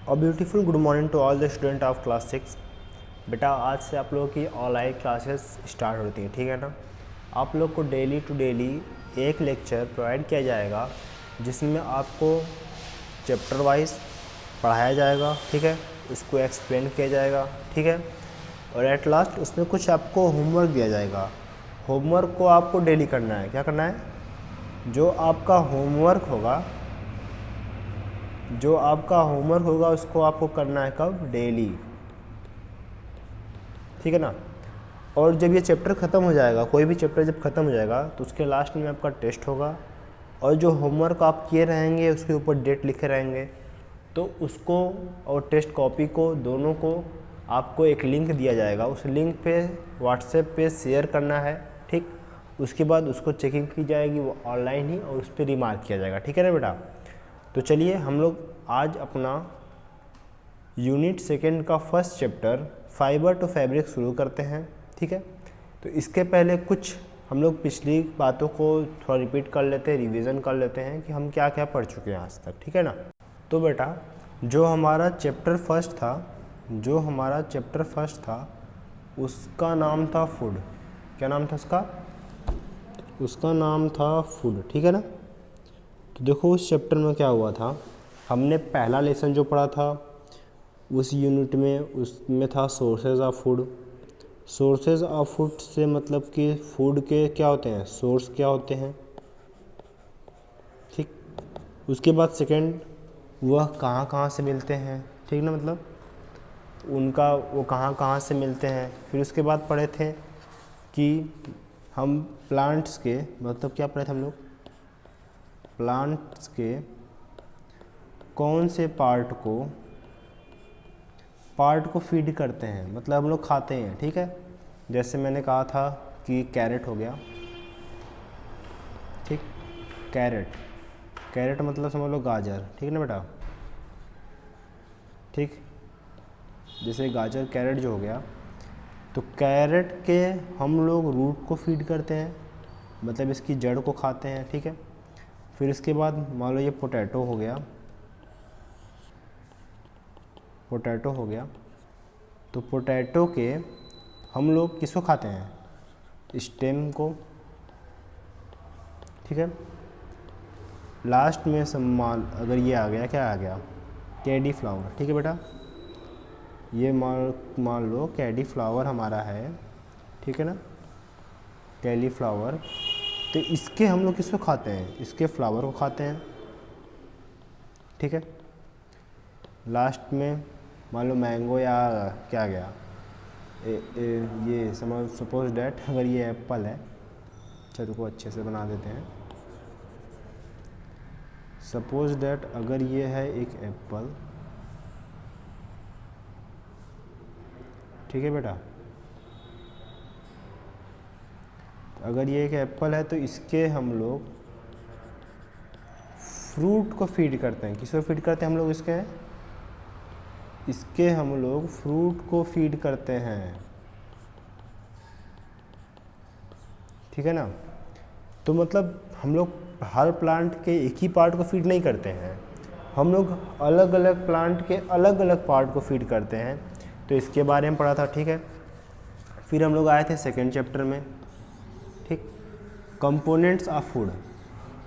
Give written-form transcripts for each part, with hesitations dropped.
और beautiful good morning to all the student of class 6। बेटा आज से आप लोगों की ऑनलाइन क्लासेस स्टार्ट होती हैं, ठीक है ना। आप लोग को डेली टू डेली एक लेक्चर प्रोवाइड किया जाएगा जिसमें आपको चैप्टर वाइज पढ़ाया जाएगा, ठीक है, उसको एक्सप्लेन किया जाएगा, ठीक है, और एट लास्ट उसमें कुछ आपको होमवर्क दिया जाएगा। होमवर्क को आपको डेली करना है। क्या करना है? जो आपका होमवर्क होगा उसको आपको करना है कब? डेली, ठीक है ना। और जब ये चैप्टर ख़त्म हो जाएगा, कोई भी चैप्टर जब ख़त्म हो जाएगा तो उसके लास्ट में आपका टेस्ट होगा, और जो होमवर्क आप किए रहेंगे उसके ऊपर डेट लिखे रहेंगे, तो उसको और टेस्ट कॉपी को दोनों को आपको एक लिंक दिया जाएगा। उस लिंक पे व्हाट्सएप पे शेयर करना है, ठीक। उसके बाद उसको चेकिंग की जाएगी, वो ऑनलाइन ही, और उस पर रिमार्क किया जाएगा, ठीक है ना बेटा। तो चलिए हम लोग आज अपना यूनिट सेकेंड का first chapter fibre to fabric शुरू करते हैं, ठीक है। तो इसके पहले कुछ हम लोग पिछली बातों को थोड़ा रिपीट कर लेते हैं, रिवीजन कर लेते हैं कि हम क्या क्या पढ़ चुके हैं आज तक, ठीक है ना। तो बेटा जो हमारा चैप्टर फर्स्ट था उसका नाम था फूड। क्या नाम था उसका नाम था फूड, ठीक है ना। तो देखो उस चैप्टर में क्या हुआ था, हमने पहला लेसन जो पढ़ा था उस यूनिट में, उसमें था sources of food. Sources of food से मतलब कि फूड के क्या होते हैं, सोर्स क्या होते हैं, ठीक। उसके बाद सेकंड, वह कहाँ कहाँ से मिलते हैं, ठीक ना, मतलब उनका वो कहाँ कहाँ से मिलते हैं। फिर उसके बाद पढ़े थे कि हम प्लांट्स के, मतलब क्या पढ़े थे हम लोग, प्लांट्स के कौन से पार्ट को फीड करते हैं, मतलब हम लोग खाते हैं, ठीक है। जैसे मैंने कहा था कि कैरेट हो गया, ठीक, कैरेट मतलब समझ लो गाजर, ठीक है ना बेटा, ठीक। जैसे गाजर कैरेट जो हो गया, तो कैरेट के हम लोग रूट को फीड करते हैं, मतलब इसकी जड़ को खाते हैं, ठीक है। फिर इसके बाद मान लो ये पोटैटो हो गया, तो पोटैटो के हम लोग किसको खाते हैं, स्टेम को, ठीक है। लास्ट में सम्मान अगर ये आ गया, क्या आ गया, कैडी फ्लावर, ठीक है बेटा। ये मान लो कैडी फ्लावर हमारा है, ठीक है ना, कैली फ्लावर। तो इसके हम लोग किसको खाते हैं, इसके फ्लावर को खाते हैं, ठीक है। लास्ट में मान लो मैंगो या क्या गया, ये सपोज डैट अगर ये एप्पल है, चलो को अच्छे से बना देते हैं। सपोज डैट अगर ये है एक एप्पल, ठीक है बेटा। अगर ये एक एप्पल है तो इसके हम लोग फ्रूट को फीड करते हैं। किसको फीड करते हैं हम लोग, इसके हम लोग फ्रूट को फीड करते हैं, ठीक है ना। तो मतलब हम लोग हर प्लांट के एक ही पार्ट को फीड नहीं करते हैं, हम लोग अलग अलग प्लांट के अलग अलग पार्ट को फीड करते हैं। तो इसके बारे में पढ़ा था, ठीक है। फिर हम लोग आए थे सेकेंड चैप्टर में, ठीक, कंपोनेंट्स ऑफ फूड।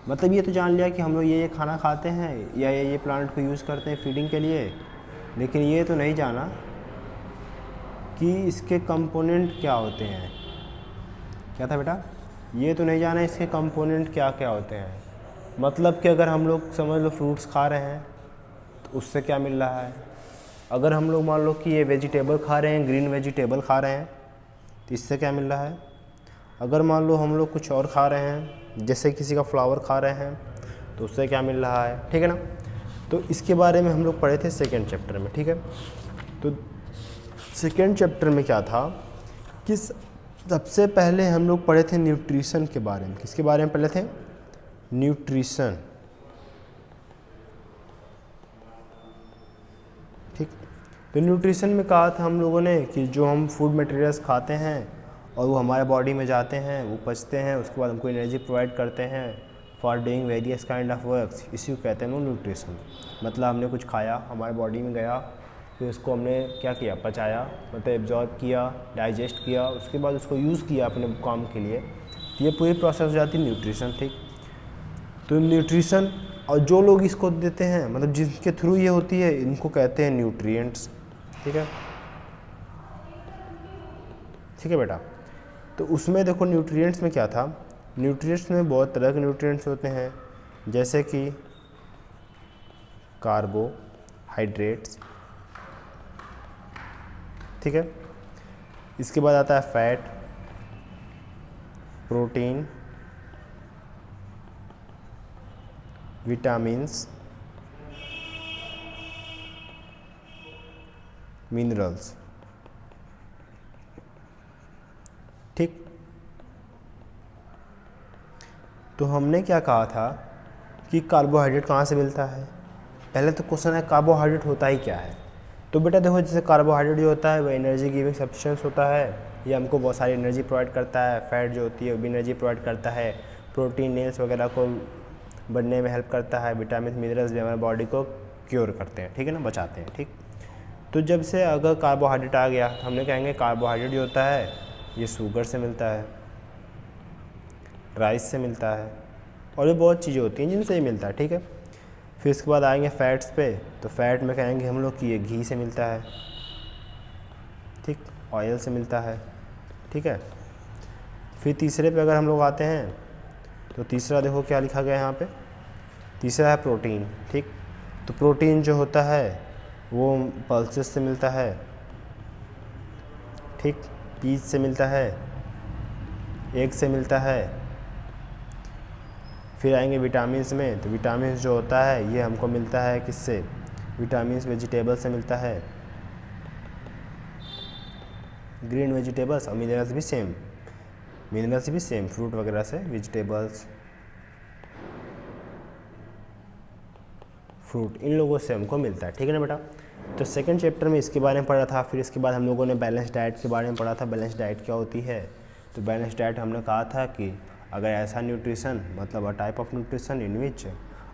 मतलब ये तो जान लिया कि हम लोग ये खाना खाते हैं या ये प्लांट को यूज़ करते हैं फीडिंग के लिए, लेकिन ये तो नहीं जाना कि इसके कंपोनेंट क्या होते हैं। क्या था बेटा? ये तो नहीं जाना इसके कंपोनेंट क्या क्या होते हैं। मतलब कि अगर हम लोग समझ लो फ्रूट्स खा रहे हैं तो उससे क्या मिल रहा है। अगर हम लोग मान लो कि ये वेजिटेबल खा रहे हैं, ग्रीन वेजिटेबल खा रहे हैं, तो इससे क्या मिल रहा है। अगर मान लो हम लोग कुछ और खा रहे हैं, जैसे किसी का फ्लावर खा रहे हैं, तो उससे क्या मिल रहा है, ठीक है ना। तो इसके बारे में हम लोग पढ़े थे सेकेंड चैप्टर में, ठीक है। तो सेकेंड चैप्टर में क्या था कि सबसे पहले हम लोग पढ़े थे न्यूट्रिशन के बारे में। किसके बारे में पढ़े थे? न्यूट्रिशन, ठीक। तो न्यूट्रिशन में कहा था हम लोगों ने कि जो हम फूड मटेरियल्स खाते हैं और वो हमारे बॉडी में जाते हैं, वो पचते हैं, उसके बाद हमको एनर्जी प्रोवाइड करते हैं, for doing various kind of works, इसी को कहते हैं हम न्यूट्रिशन। मतलब हमने कुछ खाया, हमारे बॉडी में गया, फिर उसको हमने क्या किया, पचाया, मतलब एब्जॉर्ब किया, डाइजेस्ट किया, उसके बाद उसको यूज़ किया अपने काम के लिए, तो ये पूरी प्रोसेस हो जाती है न्यूट्रिशन। ठीक, तो न्यूट्रिशन, और जो लोग इसको देते हैं, मतलब जिसके थ्रू ये होती है, इनको कहते हैं न्यूट्रिएंट्स। ठीक है, ठीक है बेटा। तो उसमें देखो न्यूट्रिएंट्स में क्या था, न्यूट्रिएंट्स में बहुत तरह के न्यूट्रिएंट्स होते हैं, जैसे कि कार्बोहाइड्रेट्स, ठीक है। इसके बाद आता है फैट, प्रोटीन, विटामिन्स, मिनरल्स। ठीक, तो हमने क्या कहा था कि कार्बोहाइड्रेट कहाँ से मिलता है। पहले तो क्वेश्चन है कार्बोहाइड्रेट होता ही क्या है। तो बेटा देखो, जैसे कार्बोहाइड्रेट जो होता है वो एनर्जी गिविंग सब्सटेंस होता है, ये हमको बहुत सारी एनर्जी प्रोवाइड करता है। फैट जो होती है वो भी एनर्जी प्रोवाइड करता है। प्रोटीन नेल्स वगैरह को बनने में हेल्प करता है। विटामिन मिनरल्स भी हमारे बॉडी को क्योर करते हैं, ठीक है ना, बचाते हैं। ठीक, तो जब से अगर कार्बोहाइड्रेट आ गया तो हमने कहेंगे कार्बोहाइड्रेट जो होता है ये शुगर से मिलता है, राइस से मिलता है, और ये बहुत चीज़ें होती हैं जिनसे ये मिलता है। ठीक है, फिर इसके बाद आएंगे फैट्स पे, तो फैट में कहेंगे हम लोग कि ये घी से मिलता है, ठीक, ऑयल से मिलता है। ठीक है, फिर तीसरे पे अगर हम लोग आते हैं तो तीसरा देखो क्या लिखा गया है यहाँ पे, तीसरा है प्रोटीन। ठीक, तो प्रोटीन जो होता है वो पल्सेस से मिलता है, ठीक, पीस से मिलता है, एग से मिलता है। फिर आएंगे विटामिन्स में, तो विटामिन्स जो होता है ये हमको मिलता है किससे, विटामिन्स वेजिटेबल से मिलता है, ग्रीन वेजिटेबल्स, और मिनरल्स भी सेम, मिनरल्स भी सेम फ्रूट वगैरह से, वेजिटेबल्स, फ्रूट, इन लोगों से हमको मिलता है। ठीक है ना बेटा। तो सेकंड चैप्टर में इसके बारे में पढ़ा था। फिर इसके बाद हम लोगों ने बैलेंस डाइट के बारे में पढ़ा था। बैलेंस डाइट क्या होती है, तो बैलेंस डाइट हमने कहा था कि अगर ऐसा न्यूट्रिशन, मतलब a type of nutrition in which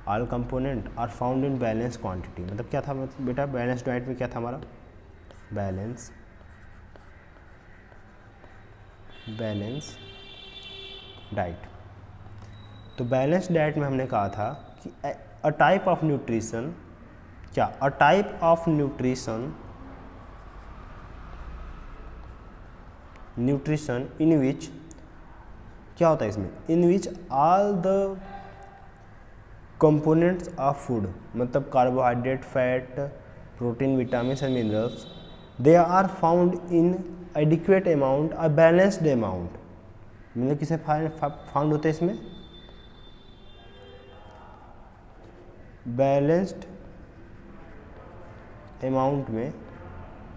all component are found in balance quantity, मतलब क्या था, मतलब बेटा बैलेंस डाइट में क्या था हमारा, बैलेंस डाइट। तो बैलेंस डाइट में हमने कहा था कि अ टाइप ऑफ न्यूट्रिशन, क्या, a type of nutrition in which, क्या होता है इसमें, in which all the components of food, मतलब carbohydrate, fat, protein, vitamin and minerals, they are found in adequate amount, a balanced amount. मतलब किसे found होते हैं इसमें, बैलेंस्ड अमाउंट में।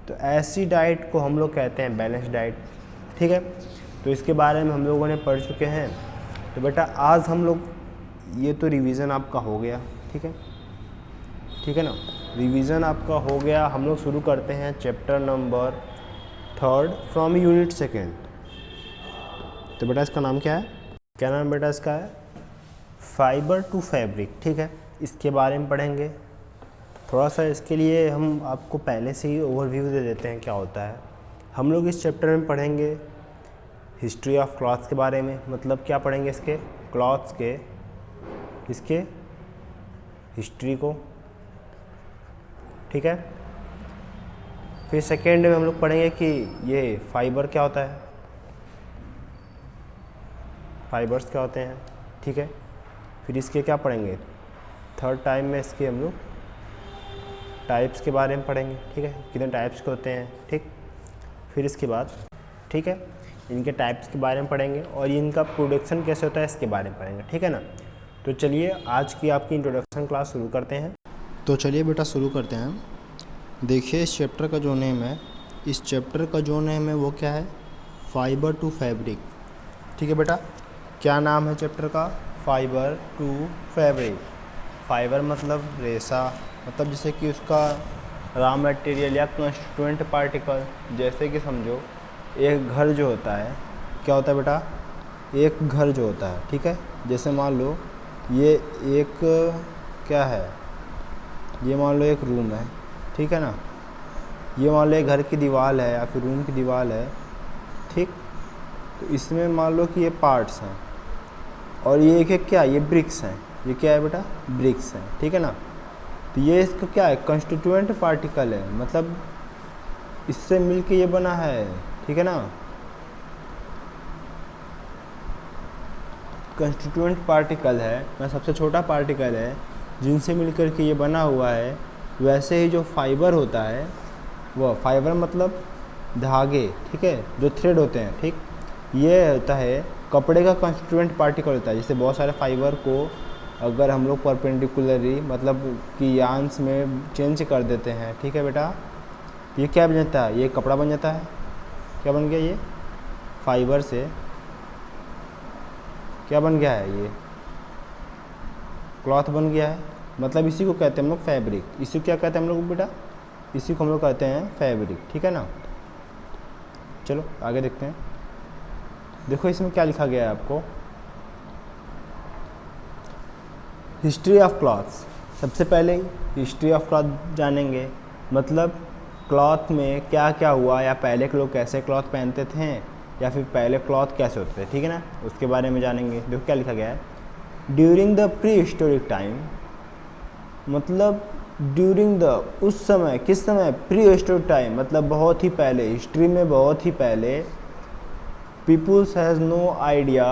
तो ऐसी डाइट को हम लोग कहते हैं बैलेंस डाइट। ठीक है, तो इसके बारे में हम लोगों ने पढ़ चुके हैं। तो बेटा आज हम लोग, ये तो रिवीजन आपका हो गया, ठीक है, ठीक है ना, रिवीजन आपका हो गया। हम लोग शुरू करते हैं चैप्टर नंबर 3 फ्रॉम यूनिट 2। तो बेटा इसका नाम क्या है, क्या नाम बेटा इसका है, फाइबर टू फैब्रिक। ठीक है, इसके बारे में पढ़ेंगे थोड़ा सा। इसके लिए हम आपको पहले से ही ओवरव्यू दे देते हैं क्या होता है। हम लोग इस चैप्टर में पढ़ेंगे हिस्ट्री ऑफ क्लॉथ्स के बारे में, मतलब क्या पढ़ेंगे, इसके क्लॉथ्स के, इसके हिस्ट्री को। ठीक है, फिर सेकेंड में हम लोग पढ़ेंगे कि ये फाइबर क्या होता है, फाइबर्स क्या होते हैं। ठीक है, फिर इसके क्या पढ़ेंगे, थर्ड टाइम में इसके हम लोग टाइप्स के बारे में पढ़ेंगे। ठीक है, कितने टाइप्स के होते हैं। ठीक, फिर इसके बाद, ठीक है, इनके टाइप्स के बारे में पढ़ेंगे और इनका प्रोडक्शन कैसे होता है इसके बारे में पढ़ेंगे। ठीक है ना। तो चलिए आज की आपकी इंट्रोडक्शन क्लास शुरू करते हैं। तो चलिए बेटा शुरू करते हैं। देखिए इस चैप्टर का जो नेम है, इस चैप्टर का जो नेम है वो क्या है, फाइबर टू फैब्रिक। ठीक है बेटा, क्या नाम है चैप्टर का, फाइबर टू फैब्रिक। फाइबर मतलब रेशा, मतलब जैसे कि उसका रॉ मटेरियल या कंस्टिट्यूएंट पार्टिकल। जैसे कि समझो एक घर जो होता है, क्या होता है बेटा, एक घर जो होता है, ठीक है, जैसे मान लो ये एक क्या है, ये मान लो एक रूम है, ठीक है ना, ये मान लो एक घर की दीवार है या फिर रूम की दीवार है, ठीक। तो इसमें मान लो कि ये पार्ट्स हैं और ये एक क्या, ये ब्रिक्स हैं, ये क्या है बेटा, ब्रिक्स हैं, ठीक है ना। तो ये इसका क्या है, कंस्टिट्यूएंट पार्टिकल है, मतलब इससे मिलके ये बना है, ठीक है ना। कंस्टिट्यूएंट पार्टिकल है, मैं सबसे छोटा पार्टिकल है जिनसे मिलकर के ये बना हुआ है। वैसे ही जो फाइबर होता है, वो फाइबर मतलब धागे, ठीक है, जो थ्रेड होते हैं, ठीक, ये होता है कपड़े का कंस्टिट्यूएंट पार्टिकल होता है। जैसे बहुत सारे फाइबर को अगर हम लोग परपेंडिकुलरली मतलब कि यांस में चेंज कर देते हैं, ठीक है बेटा, ये क्या बन जाता है, ये कपड़ा बन जाता है। क्या बन गया, ये फाइबर से क्या बन गया है, ये क्लॉथ बन गया है। मतलब इसी को कहते हैं हम लोग फैब्रिक। इसी को क्या कहते हैं हम लोग बेटा, इसी को हम लोग कहते हैं फैब्रिक, ठीक है ना। चलो आगे देखते हैं। देखो इसमें क्या लिखा गया है आपको, हिस्ट्री ऑफ क्लॉथ्स। सबसे पहले हिस्ट्री ऑफ क्लॉथ जानेंगे, मतलब क्लॉथ में क्या क्या हुआ, या पहले के लोग कैसे क्लॉथ पहनते थे, या फिर पहले क्लॉथ कैसे होते थे, ठीक है ना, उसके बारे में जानेंगे। देखो क्या लिखा गया है, during the pre historic time, मतलब ड्यूरिंग द, उस समय, किस समय, प्री हिस्टोरिक टाइम मतलब बहुत ही पहले, हिस्ट्री में बहुत ही पहले, peoples has no idea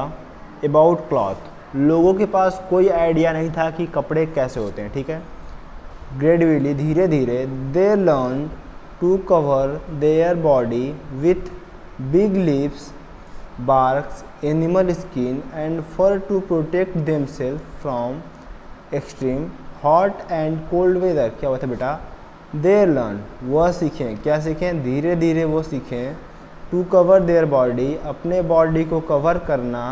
about cloth, लोगों के पास कोई आइडिया नहीं था कि कपड़े कैसे होते हैं, ठीक है। ग्रेजुअली, धीरे धीरे, they learn to cover their body with big leaves, barks, animal skin and fur to protect themselves from extreme hot and cold weather। क्या होता है बेटा, they learn, वह सीखें, क्या सीखें, धीरे धीरे वो सीखें, to cover their body, अपने बॉडी को कवर करना,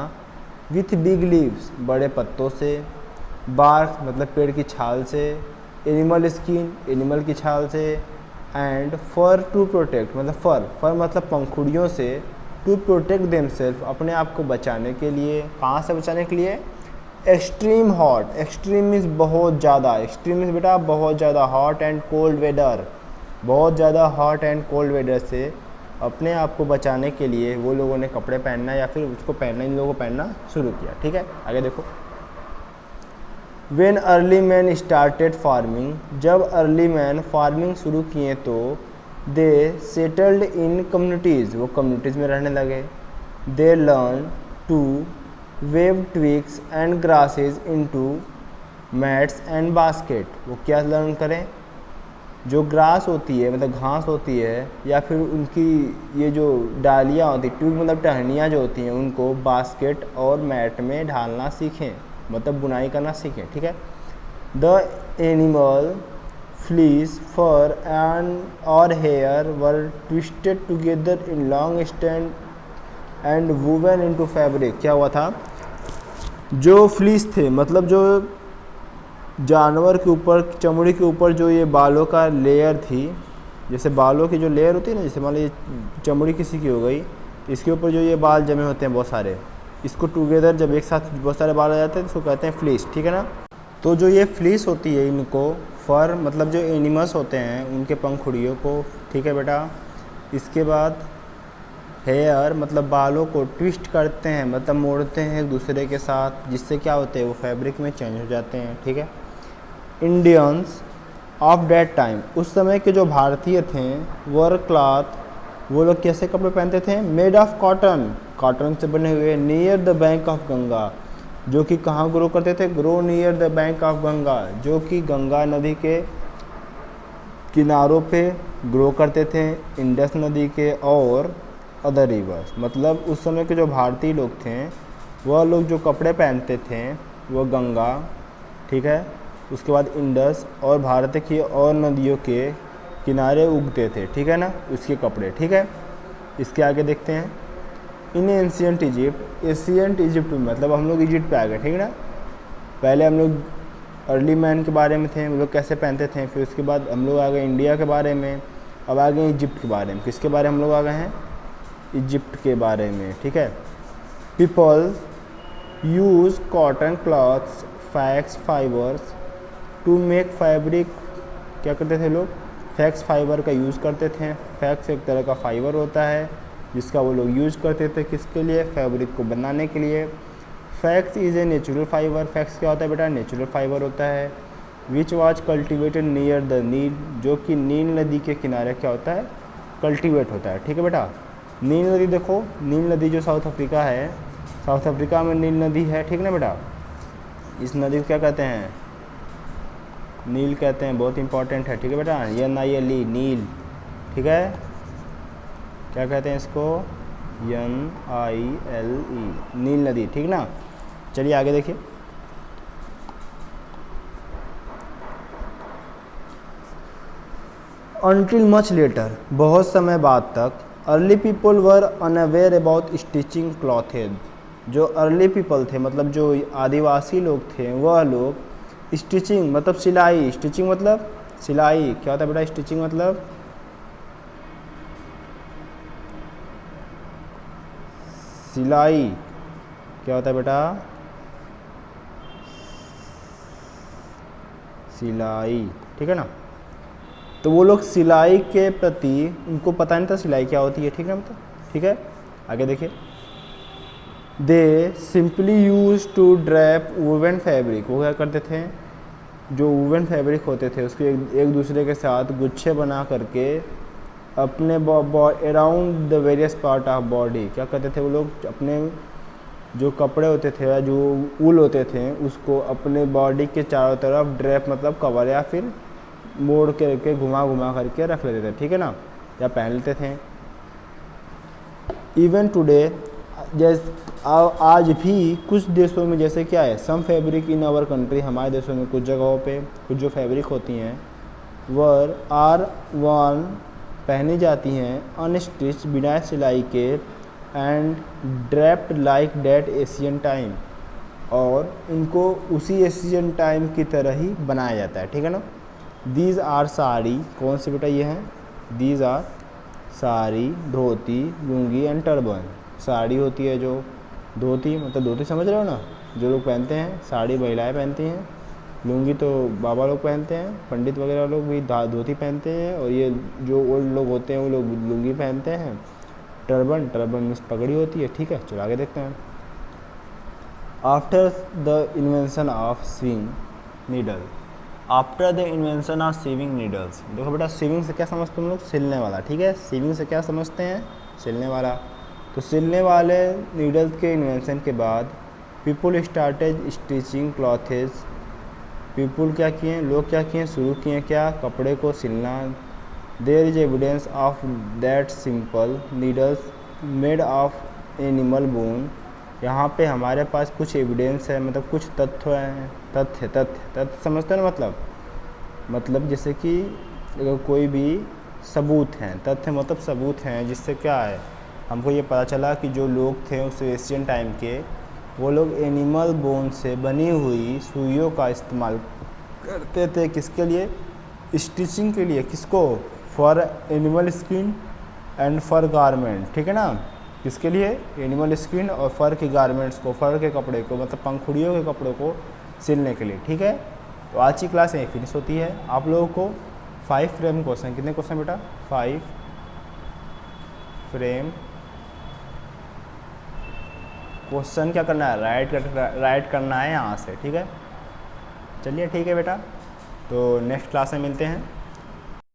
with big leaves, बड़े पत्तों से, bark मतलब पेड़ की छाल से, animal skin, एनिमल की छाल से, एंड फर टू प्रोटेक्ट मतलब फर मतलब पंखुड़ियों से, टू प्रोटेक्ट देमसेल्फ अपने आप को बचाने के लिए। कहाँ से बचाने के लिए, एक्सट्रीम हॉट, एक्सट्रीम मीन्स बहुत ज़्यादा, एक्सट्रीम मीन्स बेटा बहुत ज़्यादा, हॉट एंड कोल्ड वेदर, बहुत ज़्यादा हॉट एंड कोल्ड वेदर से अपने आप को बचाने के लिए वो लोगों ने कपड़े पहनना या फिर उसको पहनना, इन लोगों को पहनना शुरू किया, ठीक है। आगे देखो, When early men started farming, जब अर्ली मैन फार्मिंग शुरू किए तो दे सेटल्ड इन कम्युनिटीज़, वो कम्युनिटीज़ में रहने लगे। They learn to weave twigs and grasses into mats and basket, वो क्या लर्न करें, जो ग्रास होती है मतलब घास होती है, या फिर उनकी ये जो डालियाँ होती है, ट्विग मतलब टहनियाँ जो होती हैं, उनको बास्केट और मैट में ढालना सीखें, मतलब बुनाई करना सीखें, ठीक है। The animal fleece, fur and और hair were twisted together in long strands and woven into fabric. क्या हुआ था, जो फ्लीस थे मतलब जो जानवर के ऊपर, चमड़ी के ऊपर जो ये बालों का लेयर थी, जैसे बालों की जो लेयर होती है ना, जैसे मान लीजिए चमड़ी किसी की हो गई, इसके ऊपर जो ये बाल जमे होते हैं बहुत सारे, इसको टुगेदर जब एक साथ बहुत सारे बाल आ जाते हैं तो इसको कहते हैं फ्लीस, ठीक है ना। तो जो ये फ्लीस होती है, इनको फर मतलब जो एनिमल्स होते हैं उनके पंखुड़ियों को, ठीक है बेटा। इसके बाद हेयर मतलब बालों को ट्विस्ट करते हैं, मतलब मोड़ते हैं एक दूसरे के साथ, जिससे क्या होते हैं वो फैब्रिक में चेंज हो जाते हैं, ठीक है। इंडियंस ऑफ दैट टाइम, उस समय के जो भारतीय थे, वर क्लॉथ, वो लोग कैसे कपड़े पहनते थे, मेड ऑफ कॉटन, कॉटन से बने हुए, near the bank of Ganga, जो कि कहाँ ग्रो करते थे, grow near the bank of Ganga, जो कि गंगा नदी के किनारों पे ग्रो करते थे, इंडस नदी के और अदर रिवर्स। मतलब उस समय के जो भारतीय लोग थे, वह लोग जो कपड़े पहनते थे वो गंगा, ठीक है, उसके बाद इंडस और भारत की और नदियों के किनारे उगते थे, ठीक है ना, उसके कपड़े, ठीक है। इसके आगे देखते हैं, in ancient Egypt, ancient Egypt मतलब हम लोग इजिप्ट पे आ गए, ठीक है ना। पहले हम लोग अर्ली मैन के बारे में थे, वो लोग कैसे पहनते थे, फिर उसके बाद हम लोग आ गए इंडिया के बारे में, अब आ गए इजिप्ट के बारे में। किसके बारे में हम लोग आ गए हैं, इजिप्ट के बारे में, ठीक है। People use cotton cloths flax fibres to make fabric. क्या करते थे लोग? फैक्स फाइबर का यूज़ करते थे। फैक्स एक तरह का फाइबर होता है जिसका वो लोग यूज़ करते थे, किसके लिए? फैब्रिक को बनाने के लिए। Flax is a natural fibre. Flax क्या होता है बेटा? नेचुरल फाइबर होता है। Which was cultivated near the Nile, जो कि नील नदी के किनारे क्या होता है? कल्टिवेट होता है। ठीक है बेटा। नील नदी देखो, नील नदी जो साउथ अफ्रीका है, साउथ अफ्रीका में नील नदी है। ठीक ना बेटा? इस नदी को क्या कहते हैं? नील कहते हैं। बहुत इंपॉर्टेंट है। ठीक है बेटा। NILE, नील। ठीक है। क्या कहते हैं इसको? NILE, नील नदी। ठीक ना? चलिए आगे देखिए। Until much later, बहुत समय बाद तक, early people were unaware about stitching clothes. जो अर्ली पीपल थे, मतलब जो आदिवासी लोग थे, वह लोग स्टिचिंग मतलब सिलाई, स्टिचिंग मतलब सिलाई। क्या होता है बेटा? स्टिचिंग मतलब सिलाई। क्या होता है बेटा? सिलाई। ठीक है ना? तो वो लोग सिलाई के प्रति, उनको पता नहीं था सिलाई क्या होती है। ठीक है मतलब? ठीक है। आगे देखिए। They simply use to drape woven fabric. वो क्या करते थे? जो वुवन फैब्रिक होते थे उसके एक दूसरे के साथ गुच्छे बना करके अपने around the various part of body. क्या करते थे वो लोग? अपने जो कपड़े होते थे या जो ऊल होते थे उसको अपने बॉडी के चारों तरफ ड्रैप मतलब कवर या फिर मोड़ करके घुमा घुमा करके रख लेते थे। ठीक है ना? या पहन लेते थे। इवन टुडे, जैसे आज भी कुछ देशों में, जैसे क्या है, सम फैब्रिक इन आवर कंट्री, हमारे देशों में कुछ जगहों पे कुछ जो फैब्रिक होती हैं वर आर वन पहनी जाती हैं अनस्टिच, बिना सिलाई के, and draped like that ancient time, और उनको उसी एशियन टाइम की तरह ही बनाया जाता है। ठीक है ना? These are sari. कौन सी बेटा ये हैं? These are sari, dhoti, lungi and turban. Sari होती है जो, धोती मतलब धोती समझ रहे हो ना, जो लोग पहनते हैं। साड़ी महिलाएं पहनती हैं। लुंगी तो बाबा लोग पहनते हैं, पंडित वगैरह लोग भी धोती पहनते हैं। और ये जो ओल्ड लोग होते हैं वो लोग लुंगी पहनते हैं। टर्बन, टर्बन मीन्स पगड़ी होती है। ठीक है। चलो आगे देखते हैं। After the invention of sewing needle. After the invention of sewing needles. देखो बेटा, सीविंग से क्या समझते हैं हम लोग? सिलने वाला। ठीक है। सीविंग से क्या समझते हैं? सिलने वाला। तो सिलने वाले नीडल्स के इन्वेंशन के बाद people started stitching clothes. People क्या किए? लोग क्या किए? शुरू किए क्या? कपड़े को सिलना। There is evidence of that simple needles made of animal bone. यहाँ पे हमारे पास कुछ एविडेंस है, मतलब कुछ तथ्य हैं। तथ्य समझते हैं ना? मतलब जैसे कि अगर कोई भी सबूत हैं, तथ्य मतलब सबूत हैं, जिससे क्या है, हमको ये पता चला कि जो लोग थे उस एशियन टाइम के, वो लोग एनिमल बोन से बनी हुई सुइयों का इस्तेमाल करते थे। किसके लिए? स्टिचिंग के लिए। किसको? For animal skin and fur garment. ठीक है ना? किसके लिए? एनिमल स्किन और फर के गारमेंट्स को, फर के कपड़े को, मतलब पंखुड़ियों के कपड़ों को सिलने के लिए। ठीक है। तो आज की क्लास यहीं फिनिश होती है। आप लोगों को 5 फ्रेम क्वेश्चन, कितने क्वेश्चन बेटा? 5 फ्रेम क्वेश्चन क्या करना है? राइट करना है यहाँ से। ठीक है। चलिए ठीक है बेटा, तो नेक्स्ट क्लास में मिलते हैं।